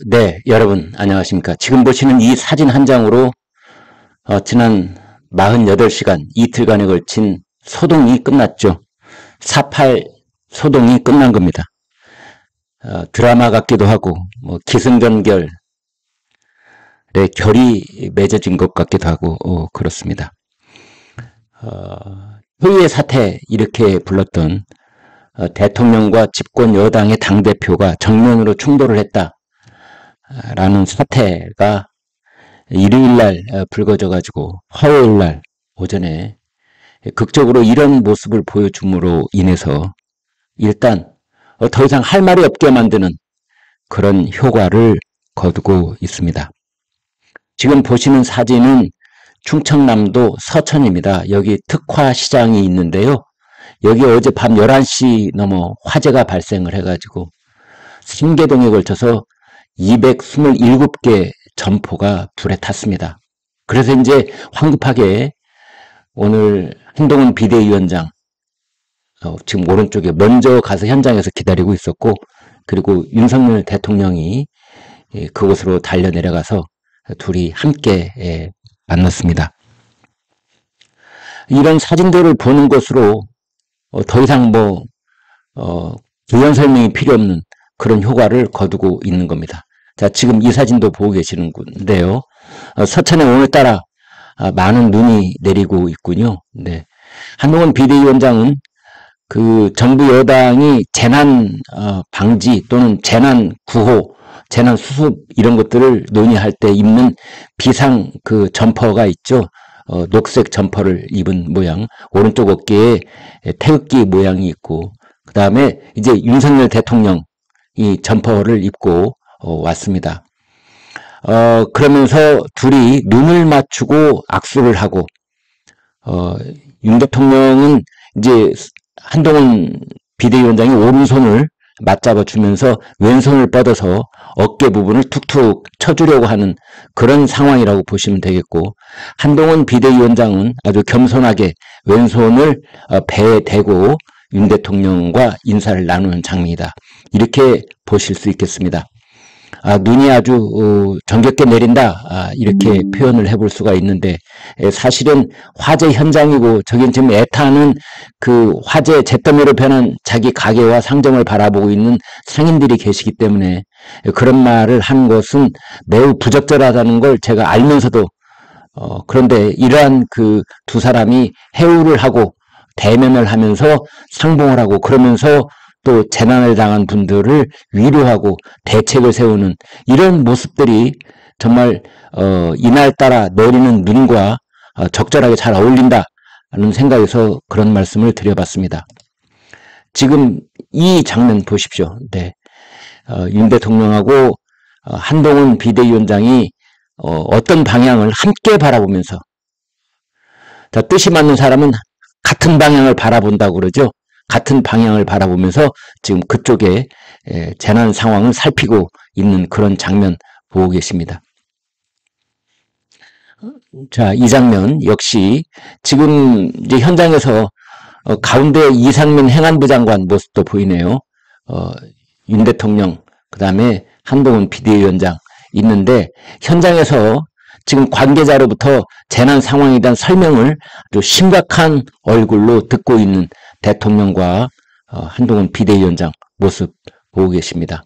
네, 여러분 안녕하십니까. 지금 보시는 이 사진 한 장으로 지난 48시간 이틀간에 걸친 소동이 끝났죠. 4.8 소동이 끝난 겁니다. 드라마 같기도 하고 기승전결의 결이 맺어진 것 같기도 하고 그렇습니다. 효유의 사태 이렇게 불렀던 대통령과 집권 여당의 당대표가 정면으로 충돌을 했다라는 사태가 일요일날 불거져가지고 화요일날 오전에 극적으로 이런 모습을 보여줌으로 인해서 일단 더 이상 할 말이 없게 만드는 그런 효과를 거두고 있습니다. 지금 보시는 사진은 충청남도 서천입니다. 여기 특화시장이 있는데요. 여기 어제 밤 11시 넘어 화재가 발생을 해가지고 3개동에 걸쳐서 227개 점포가 불에 탔습니다. 그래서 이제 황급하게 오늘 한동훈 비대위원장 지금 오른쪽에 먼저 가서 현장에서 기다리고 있었고, 그리고 윤석열 대통령이 그곳으로 달려 내려가서 둘이 함께 만났습니다. 이런 사진들을 보는 것으로 더 이상 부연 설명이 필요 없는 그런 효과를 거두고 있는 겁니다. 자, 지금 이 사진도 보고 계시는 건데요. 서천에 오늘따라 많은 눈이 내리고 있군요. 네. 한동훈 비대위원장은 그 정부 여당이 재난 방지 또는 재난 구호, 재난 수습 이런 것들을 논의할 때 입는 비상 그 점퍼가 있죠. 녹색 점퍼를 입은 모양, 오른쪽 어깨에 태극기 모양이 있고, 그 다음에 이제 윤석열 대통령 이 점퍼를 입고 왔습니다. 그러면서 둘이 눈을 맞추고 악수를 하고, 윤 대통령은 이제 한동훈 비대위원장이 오른손을 맞잡아 주면서 왼손을 뻗어서 어깨 부분을 툭툭 쳐주려고 하는 그런 상황이라고 보시면 되겠고, 한동훈 비대위원장은 아주 겸손하게 왼손을 배에 대고 윤 대통령과 인사를 나누는 장면이다. 이렇게 보실 수 있겠습니다. 눈이 아주 정겹게 내린다, 이렇게 표현을 해볼 수가 있는데, 사실은 화재 현장이고 저긴 지금 애타는 그 화재 잿더미로 변한 자기 가게와 상점을 바라보고 있는 상인들이 계시기 때문에 그런 말을 한 것은 매우 부적절하다는 걸 제가 알면서도, 그런데 이러한 그 두 사람이 해우를 하고 대면을 하면서 상봉을 하고, 그러면서 또 재난을 당한 분들을 위로하고 대책을 세우는 이런 모습들이 정말 이날따라 내리는 눈과 적절하게 잘 어울린다는 생각에서 그런 말씀을 드려봤습니다. 지금 이 장면 보십시오. 네. 윤 대통령하고 한동훈 비대위원장이 어떤 방향을 함께 바라보면서, 자, 뜻이 맞는 사람은 같은 방향을 바라본다고 그러죠. 같은 방향을 바라보면서 지금 그쪽에 재난 상황을 살피고 있는 그런 장면 보고 계십니다. 자, 이 장면 역시 지금 이제 현장에서 가운데 이상민 행안부 장관 모습도 보이네요. 윤 대통령, 그 다음에 한동훈 비대위원장 있는데, 현장에서 지금 관계자로부터 재난 상황에 대한 설명을 아주 심각한 얼굴로 듣고 있는 대통령과 한동훈 비대위원장 모습 보고 계십니다.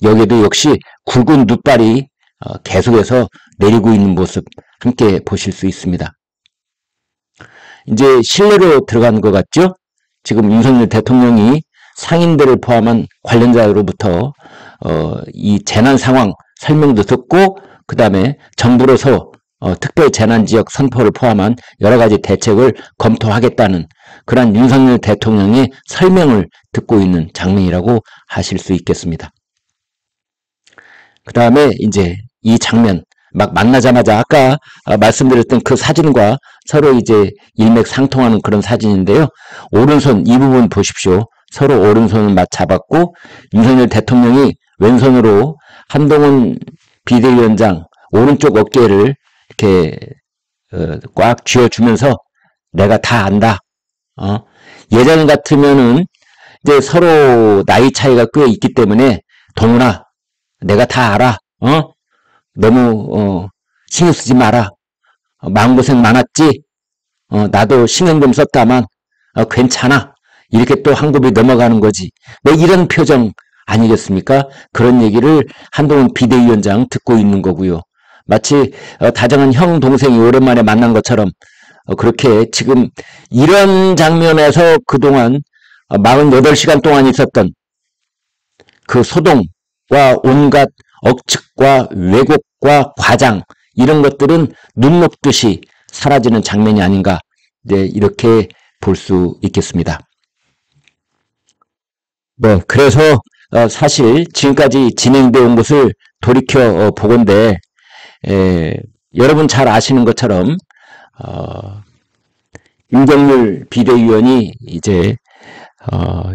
여기에도 역시 굵은 눈발이 계속해서 내리고 있는 모습 함께 보실 수 있습니다. 이제 실내로 들어간 것 같죠? 지금 윤석열 대통령이 상인들을 포함한 관련자로부터 이 재난 상황 설명도 듣고, 그 다음에 정부로서 특별재난지역 선포를 포함한 여러 가지 대책을 검토하겠다는 그러한 윤석열 대통령의 설명을 듣고 있는 장면이라고 하실 수 있겠습니다. 그 다음에 이제 이 장면 막 만나자마자 아까 말씀드렸던 그 사진과 서로 이제 일맥상통하는 그런 사진인데요. 오른손 이 부분 보십시오. 서로 오른손을 맞잡았고, 윤석열 대통령이 왼손으로 한동훈 비대위원장 오른쪽 어깨를 이렇게 꽉 쥐어주면서 내가 다 안다. 예전 같으면은 이제 서로 나이 차이가 꽤 있기 때문에 동훈아, 내가 다 알아. 너무 신경 쓰지 마라. 마음고생 많았지. 나도 신경 좀 썼다만 괜찮아. 이렇게 또 한급이 넘어가는 거지. 뭐 이런 표정 아니겠습니까? 그런 얘기를 한동훈 비대위원장 듣고 있는 거고요. 마치 다정한 형 동생이 오랜만에 만난 것처럼 그렇게 지금 이런 장면에서 그동안 48시간 동안 있었던 그 소동과 온갖 억측과 왜곡과 과장 이런 것들은 눈 녹듯이 사라지는 장면이 아닌가, 네, 이렇게 볼 수 있겠습니다. 뭐 그래서 사실 지금까지 진행되어 온 것을 돌이켜 보건대 여러분 잘 아시는 것처럼 윤석열 비대위원이 이제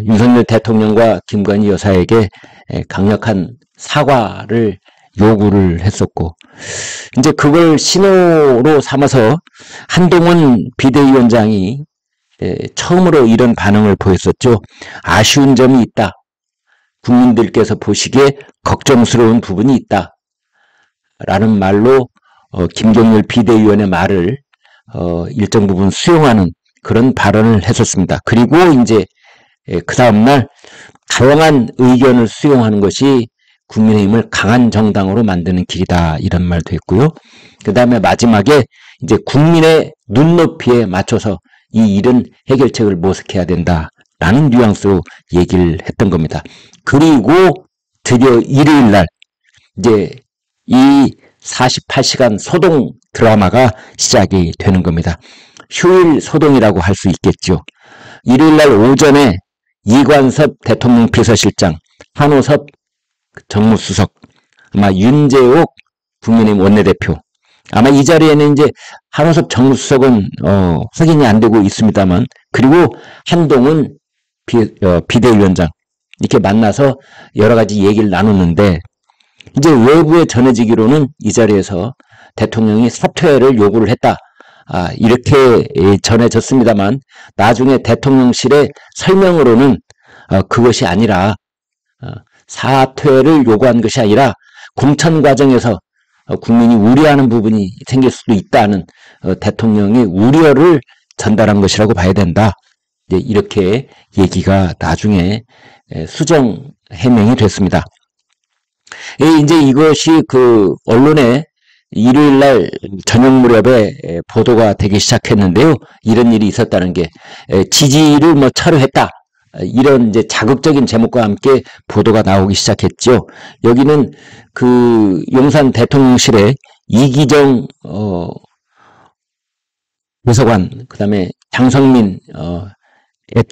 윤석열 대통령과 김건희 여사에게 강력한 사과를 요구를 했었고, 이제 그걸 신호로 삼아서 한동훈 비대위원장이 처음으로 이런 반응을 보였었죠. 아쉬운 점이 있다. 국민들께서 보시기에 걱정스러운 부분이 있다. 라는 말로 김경률 비대위원의 말을 일정 부분 수용하는 그런 발언을 했었습니다. 그리고 이제 그 다음날 다양한 의견을 수용하는 것이 국민의힘을 강한 정당으로 만드는 길이다, 이런 말도 했고요. 그 다음에 마지막에 이제 국민의 눈높이에 맞춰서 이 일은 해결책을 모색해야 된다라는 뉘앙스로 얘기를 했던 겁니다. 그리고 드디어 일요일날 이제 이 48시간 소동 드라마가 시작이 되는 겁니다. 휴일 소동이라고 할 수 있겠죠. 일요일날 오전에 이관섭 대통령 비서실장, 한호섭 정무수석, 아마 윤재옥 국민의힘 원내대표, 아마 이 자리에는 이제 한호섭 정무수석은 확인이 안 되고 있습니다만, 그리고 한동훈 비대위원장 이렇게 만나서 여러 가지 얘기를 나눴는데, 이제 외부에 전해지기로는 이 자리에서 대통령이 사퇴를 요구를 했다, 이렇게 전해졌습니다만, 나중에 대통령실의 설명으로는 그것이 아니라 사퇴를 요구한 것이 아니라 공천 과정에서 국민이 우려하는 부분이 생길 수도 있다는 대통령의 우려를 전달한 것이라고 봐야 된다. 이렇게 얘기가 나중에 수정 해명이 됐습니다. 이제 이것이 그 언론에 일요일날 저녁 무렵에 보도가 되기 시작했는데요. 이런 일이 있었다는 게 지지를 뭐 철회했다, 이런 이제 자극적인 제목과 함께 보도가 나오기 시작했죠. 여기는 그 용산 대통령실에 이기정 비서관, 그다음에 장성민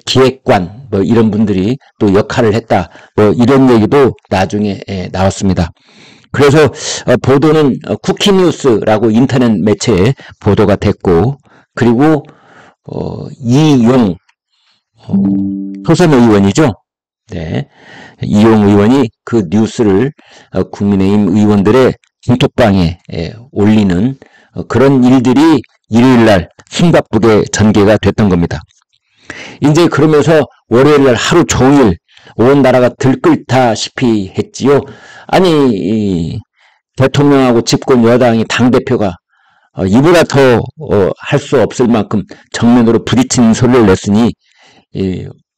기획관, 뭐 이런 분들이 또 역할을 했다, 뭐 이런 얘기도 나중에 나왔습니다. 그래서 보도는 쿠키뉴스라고 인터넷 매체에 보도가 됐고, 그리고 이용 소선 의원이죠. 네, 이용 의원이 그 뉴스를 국민의힘 의원들의 단톡방에 올리는 그런 일들이 일요일날 숨가쁘게 전개가 됐던 겁니다. 이제 그러면서 월요일날 하루 종일 온 나라가 들끓다시피 했지요. 아니, 대통령하고 집권 여당이 당대표가 이보다 더 할 수 없을 만큼 정면으로 부딪힌 소리를 냈으니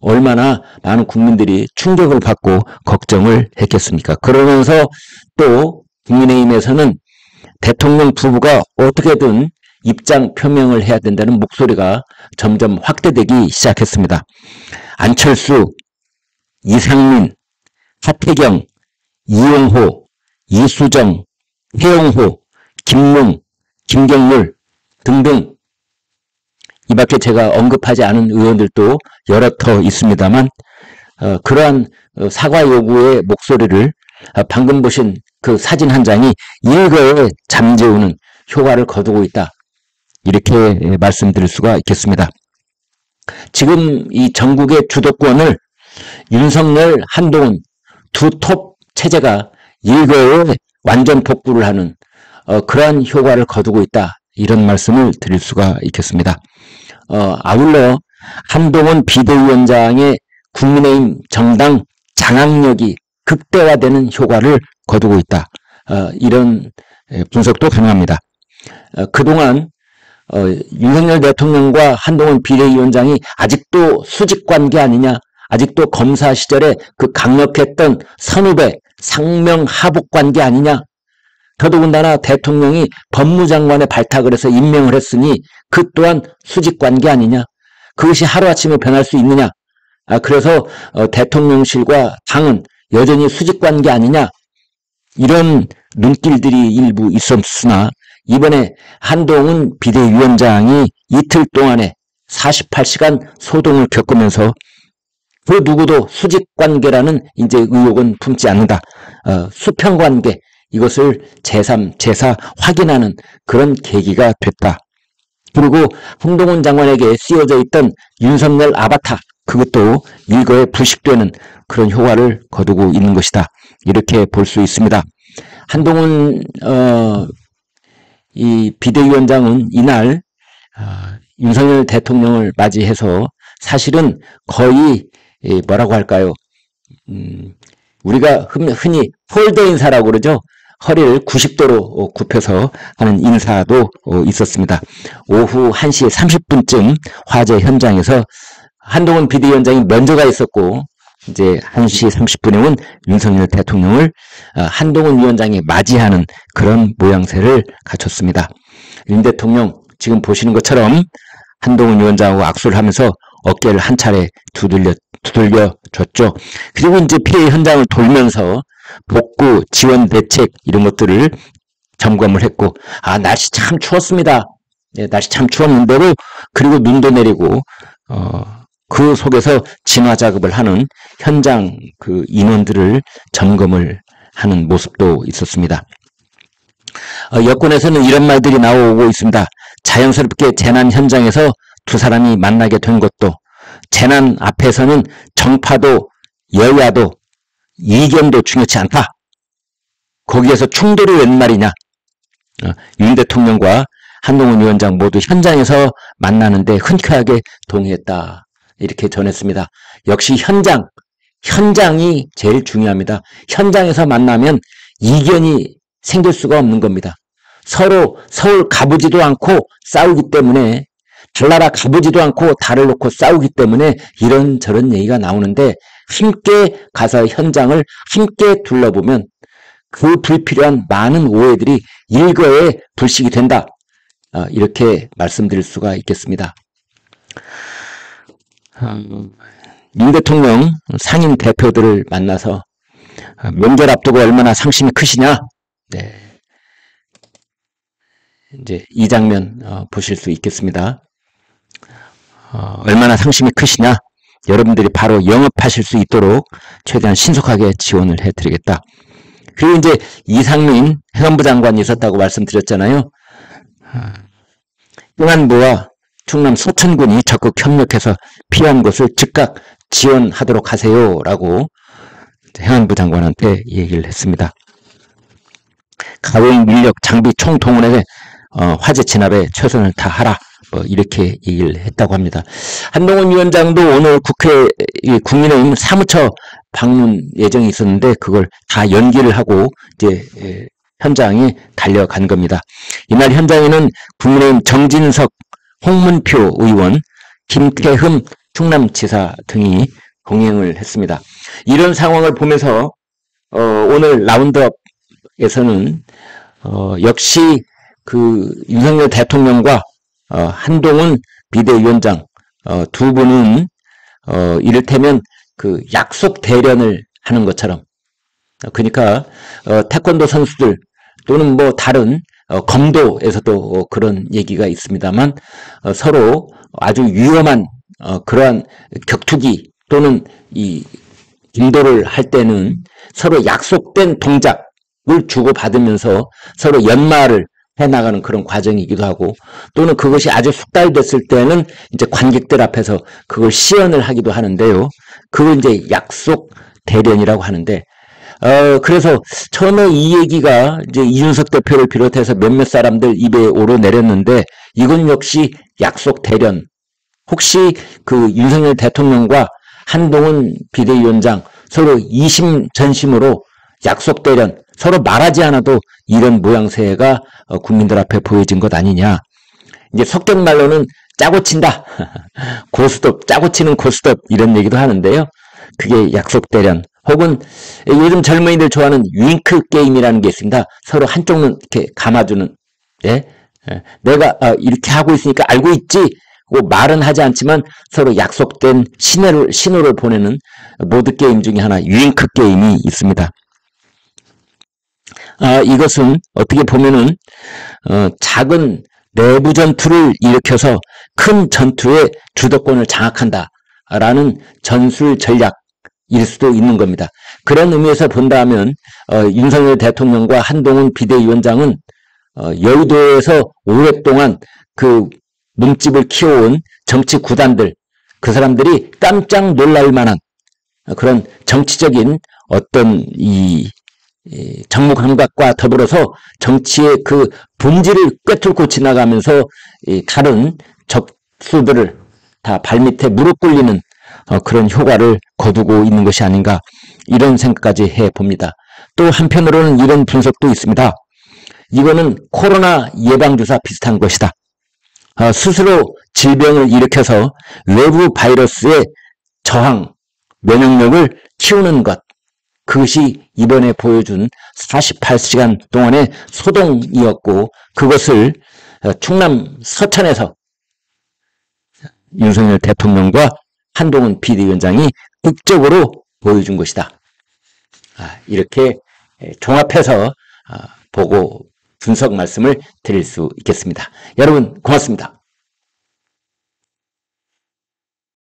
얼마나 많은 국민들이 충격을 받고 걱정을 했겠습니까? 그러면서 또 국민의힘에서는 대통령 부부가 어떻게든 입장 표명을 해야 된다는 목소리가 점점 확대되기 시작했습니다. 안철수, 이상민, 하태경, 이용호, 이수정, 해영호, 김웅, 김경률 등등, 이 밖에 제가 언급하지 않은 의원들도 여러 더 있습니다만, 그러한 사과 요구의 목소리를 방금 보신 그 사진 한 장이 일거에 잠재우는 효과를 거두고 있다, 이렇게 말씀드릴 수가 있겠습니다. 지금 이 전국의 주도권을 윤석열, 한동훈 두 톱 체제가 일거에 완전 복구를 하는 그러한 효과를 거두고 있다, 이런 말씀을 드릴 수가 있겠습니다. 아울러 한동훈 비대위원장의 국민의힘 정당 장악력이 극대화되는 효과를 거두고 있다. 이런 분석도 가능합니다. 그동안 윤석열 대통령과 한동훈 비대위원장이 아직도 수직관계 아니냐, 아직도 검사 시절에 그 강력했던 선후배 상명하복관계 아니냐, 더더군다나 대통령이 법무장관에 발탁을 해서 임명을 했으니 그 또한 수직관계 아니냐, 그것이 하루아침에 변할 수 있느냐, 그래서 대통령실과 당은 여전히 수직관계 아니냐, 이런 눈길들이 일부 있었으나 이번에 한동훈 비대위원장이 이틀 동안에 48시간 소동을 겪으면서 그 누구도 수직관계라는 이제 의혹은 품지 않는다. 수평관계, 이것을 제3, 제4 확인하는 그런 계기가 됐다. 그리고 한동훈 장관에게 씌워져 있던 윤석열 아바타, 그것도 일거에 불식되는 그런 효과를 거두고 있는 것이다. 이렇게 볼 수 있습니다. 한동훈 이 비대위원장은 이날 윤석열 대통령을 맞이해서 사실은 거의 뭐라고 할까요? 우리가 흔히 폴더 인사라고 그러죠. 허리를 90도로 굽혀서 하는 인사도 있었습니다. 오후 1시 30분쯤 화재 현장에서 한동훈 비대위원장이 먼저가 있었고, 이제 1시 30분에는 윤석열 대통령을 한동훈 위원장이 맞이하는 그런 모양새를 갖췄습니다. 윤 대통령 지금 보시는 것처럼 한동훈 위원장하고 악수를 하면서 어깨를 한 차례 두들려 줬죠. 그리고 이제 피해 현장을 돌면서 복구, 지원 대책 이런 것들을 점검을 했고, 날씨 참 추웠습니다. 네, 날씨 참 추웠는데도 그리고 눈도 내리고 그 속에서 진화 작업을 하는 현장 그 인원들을 점검을 하는 모습도 있었습니다. 여권에서는 이런 말들이 나오고 있습니다. 자연스럽게 재난 현장에서 두 사람이 만나게 된 것도, 재난 앞에서는 정파도 여야도 이견도 중요치 않다. 거기에서 충돌이 웬 말이냐. 윤 대통령과 한동훈 위원장 모두 현장에서 만나는데 흔쾌하게 동의했다. 이렇게 전했습니다. 역시 현장이 제일 중요합니다. 현장에서 만나면 이견이 생길 수가 없는 겁니다. 서로 서울 가보지도 않고 싸우기 때문에, 전라라 가보지도 않고 달을 놓고 싸우기 때문에 이런저런 얘기가 나오는데, 함께 가서 현장을 함께 둘러보면 그 불필요한 많은 오해들이 일거에 불식이 된다. 이렇게 말씀드릴 수가 있겠습니다. 윤 대통령 상임 대표들을 만나서 명절 앞두고 얼마나 상심이 크시냐. 네. 이제 이 장면 보실 수 있겠습니다. 얼마나 상심이 크시냐. 여러분들이 바로 영업하실 수 있도록 최대한 신속하게 지원을 해드리겠다. 그리고 이제 이상민 행안부 장관이 있었다고 말씀드렸잖아요. 행안부와 충남 서천군이 적극 협력해서 필요한 것을 즉각 지원하도록 하세요라고 행안부 장관한테 얘기를 했습니다. 가외 인력 장비 총동원에 화재 진압에 최선을 다하라. 이렇게 얘기를 했다고 합니다. 한동훈 위원장도 오늘 국민의힘 사무처 방문 예정이 있었는데 그걸 다 연기를 하고 이제 현장에 달려간 겁니다. 이날 현장에는 국민의힘 정진석, 홍문표 의원, 김태흠 충남지사 등이 동행을 했습니다. 이런 상황을 보면서 오늘 라운드업에서는 역시 그 윤석열 대통령과 한동훈 비대위원장 두 분은 이를테면 그 약속 대련을 하는 것처럼, 그러니까 태권도 선수들 또는 뭐 다른 검도에서도 그런 얘기가 있습니다만 서로 아주 위험한 그러한 격투기 또는 이 인도를 할 때는 서로 약속된 동작을 주고받으면서 서로 연마를 해나가는 그런 과정이기도 하고, 또는 그것이 아주 숙달됐을 때는 이제 관객들 앞에서 그걸 시연을 하기도 하는데요. 그걸 이제 약속 대련이라고 하는데, 그래서 처음에 이 얘기가 이제 이준석 대표를 비롯해서 몇몇 사람들 입에 오르내렸는데, 이건 역시 약속 대련. 혹시 그 윤석열 대통령과 한동훈 비대위원장 서로 이심전심으로 약속대련, 서로 말하지 않아도 이런 모양새가 국민들 앞에 보여진 것 아니냐. 이제 속된말로는 짜고 친다. 고스톱, 짜고 치는 고스톱 이런 얘기도 하는데요. 그게 약속대련, 혹은 요즘 젊은이들 좋아하는 윙크 게임이라는 게 있습니다. 서로 한쪽 눈 이렇게 감아주는, 예? 내가 이렇게 하고 있으니까 알고 있지? 말은 하지 않지만 서로 약속된 신호를 보내는 보드게임 중에 하나, 윙크 게임이 있습니다. 이것은 어떻게 보면은 작은 내부 전투를 일으켜서 큰 전투의 주도권을 장악한다라는 전술 전략일 수도 있는 겁니다. 그런 의미에서 본다면 윤석열 대통령과 한동훈 비대위원장은 여의도에서 오랫동안 그 몸집을 키워온 정치 구단들, 그 사람들이 깜짝 놀랄 만한 그런 정치적인 어떤 이 정무 감각과 더불어서 정치의 그 본질을 꿰뚫고 지나가면서 다른 적수들을 다 발밑에 무릎 꿇리는 그런 효과를 거두고 있는 것이 아닌가, 이런 생각까지 해봅니다. 또 한편으로는 이런 분석도 있습니다. 이거는 코로나 예방주사 비슷한 것이다. 스스로 질병을 일으켜서 외부 바이러스의 저항, 면역력을 키우는 것, 그것이 이번에 보여준 48시간 동안의 소동이었고, 그것을 충남 서천에서 윤석열 대통령과 한동훈 비대위원장이 극적으로 보여준 것이다. 이렇게 종합해서 보고 분석 말씀을 드릴 수 있겠습니다. 여러분 고맙습니다.